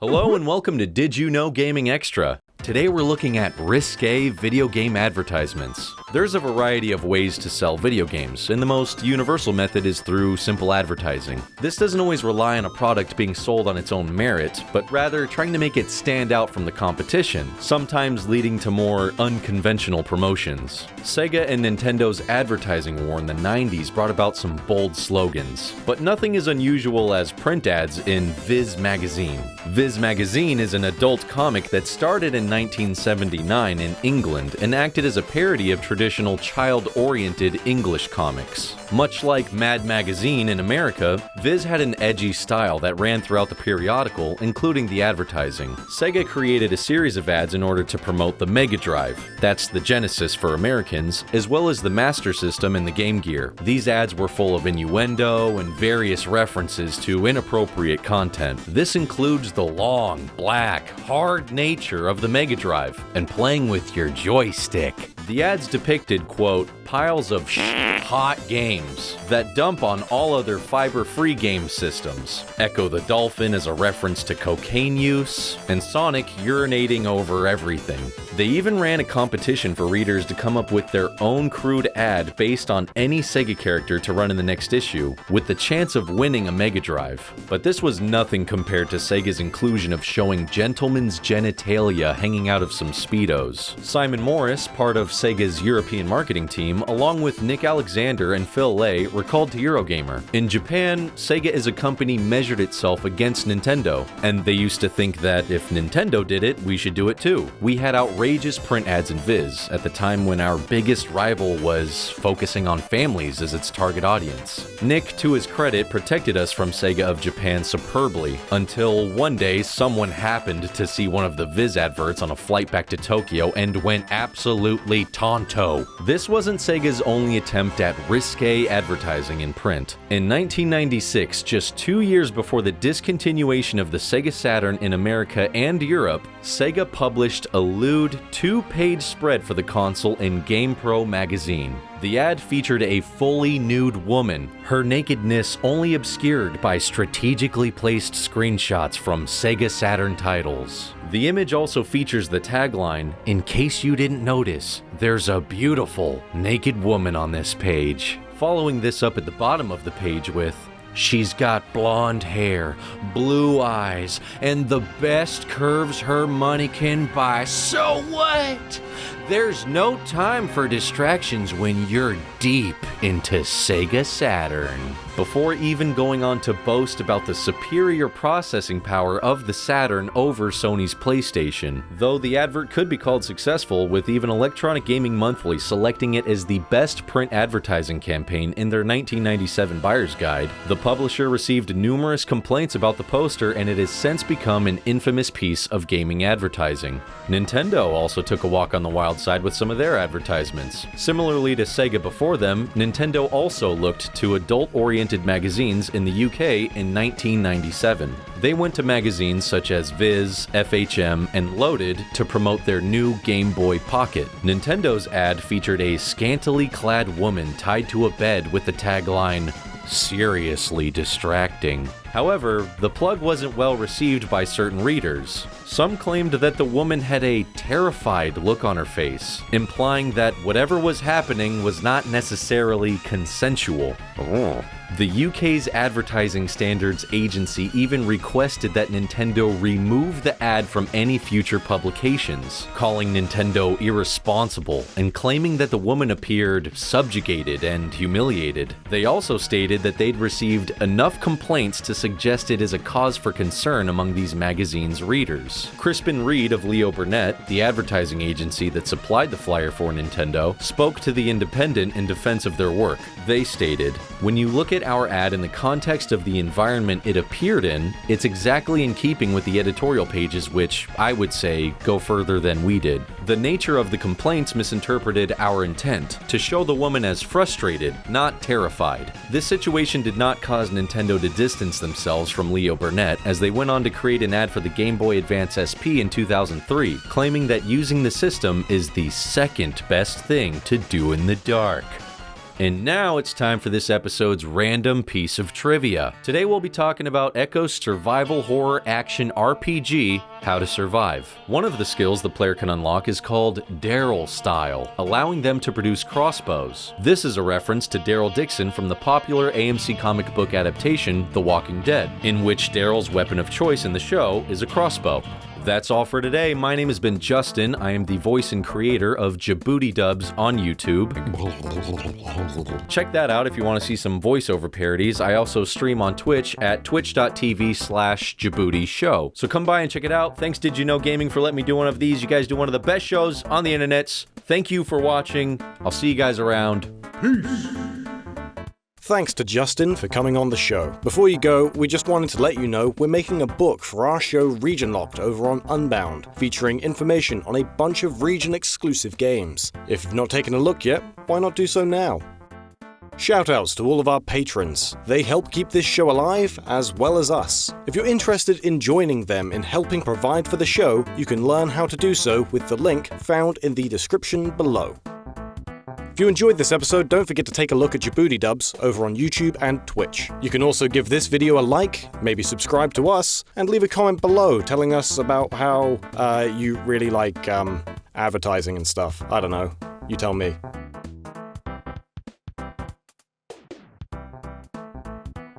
Hello and welcome to Did You Know Gaming Extra. Today we're looking at Risque video game advertisements. There's a variety of ways to sell video games, and the most universal method is through simple advertising. This doesn't always rely on a product being sold on its own merit, but rather trying to make it stand out from the competition, sometimes leading to more unconventional promotions. Sega and Nintendo's advertising war in the 90s brought about some bold slogans, but nothing as unusual as print ads in Viz magazine. Viz magazine is an adult comic that started in 1979 in England and acted as a parody of traditional child-oriented English comics. Much like Mad Magazine in America, Viz had an edgy style that ran throughout the periodical, including the advertising. Sega created a series of ads in order to promote the Mega Drive, that's the Genesis for Americans, as well as the Master System and the Game Gear. These ads were full of innuendo and various references to inappropriate content. This includes the long, black, hard nature of the Mega Drive and playing with your joystick. The ads depicted, quote, piles of hot games that dump on all other fiber-free game systems. Echo the Dolphin is a reference to cocaine use, and Sonic urinating over everything. They even ran a competition for readers to come up with their own crude ad based on any Sega character to run in the next issue, with the chance of winning a Mega Drive. But this was nothing compared to Sega's inclusion of showing gentlemen's genitalia hanging out of some Speedos. Simon Morris, part of Sega's European marketing team, along with Nick Alexander and Phil Lay, were called to Eurogamer. In Japan, Sega as a company measured itself against Nintendo, and they used to think that if Nintendo did it, we should do it too. We had outrageous print ads in Viz at the time when our biggest rival was focusing on families as its target audience. Nick, to his credit, protected us from Sega of Japan superbly, until one day someone happened to see one of the Viz adverts on a flight back to Tokyo and went absolutely tonto. This wasn't Sega's only attempt at risque advertising in print. In 1996, just 2 years before the discontinuation of the Sega Saturn in America and Europe, Sega published a lewd 2-page spread for the console in GamePro magazine. The ad featured a fully nude woman, her nakedness only obscured by strategically placed screenshots from Sega Saturn titles. The image also features the tagline, "In case you didn't notice, there's a beautiful naked woman on this page." Following this up at the bottom of the page with, "She's got blonde hair, blue eyes, and the best curves her money can buy. So what? There's no time for distractions when you're deep into Sega Saturn." Before even going on to boast about the superior processing power of the Saturn over Sony's PlayStation, though the advert could be called successful, with even Electronic Gaming Monthly selecting it as the best print advertising campaign in their 1997 Buyer's Guide, the publisher received numerous complaints about the poster, and it has since become an infamous piece of gaming advertising. Nintendo also took a walk on the wild side with some of their advertisements. Similarly to Sega before them, Nintendo also looked to adult-oriented magazines in the UK in 1997. They went to magazines such as Viz, FHM, and Loaded to promote their new Game Boy Pocket. Nintendo's ad featured a scantily clad woman tied to a bed with the tagline, "Seriously distracting." However, the plug wasn't well received by certain readers. Some claimed that the woman had a terrified look on her face, implying that whatever was happening was not necessarily consensual. The UK's Advertising Standards Agency even requested that Nintendo remove the ad from any future publications, calling Nintendo irresponsible and claiming that the woman appeared subjugated and humiliated. They also stated that they'd received enough complaints to suggest it as a cause for concern among these magazines' readers. Crispin Reed of Leo Burnett, the advertising agency that supplied the flyer for Nintendo, spoke to The Independent in defense of their work. They stated, "When you look at our ad in the context of the environment it appeared in, it's exactly in keeping with the editorial pages, which, I would say, go further than we did. The nature of the complaints misinterpreted our intent, to show the woman as frustrated, not terrified." This situation did not cause Nintendo to distance themselves from Leo Burnett, as they went on to create an ad for the Game Boy Advance SP in 2003, claiming that using the system is the second best thing to do in the dark. And now it's time for this episode's random piece of trivia. Today we'll be talking about Echo's survival horror action RPG, How to Survive. One of the skills the player can unlock is called Daryl Style, allowing them to produce crossbows. This is a reference to Daryl Dixon from the popular AMC comic book adaptation, The Walking Dead, in which Daryl's weapon of choice in the show is a crossbow. That's all for today. My name has been Justin. I am the voice and creator of JaboodyDubs on YouTube. Check that out if you want to see some voiceover parodies. I also stream on Twitch at twitch.tv/JaboodyShow. So come by and check it out. Thanks DidYouKnowGaming for letting me do one of these. You guys do one of the best shows on the internets. Thank you for watching. I'll see you guys around. Peace. Thanks to Justin for coming on the show. Before you go, we just wanted to let you know we're making a book for our show Region Locked over on Unbound, featuring information on a bunch of region-exclusive games. If you've not taken a look yet, why not do so now? Shoutouts to all of our patrons. They help keep this show alive, as well as us. If you're interested in joining them in helping provide for the show, you can learn how to do so with the link found in the description below. If you enjoyed this episode, don't forget to take a look at JaboodyDubs over on YouTube and Twitch. You can also give this video a like, maybe subscribe to us, and leave a comment below telling us about how you really like advertising and stuff. I don't know. You tell me.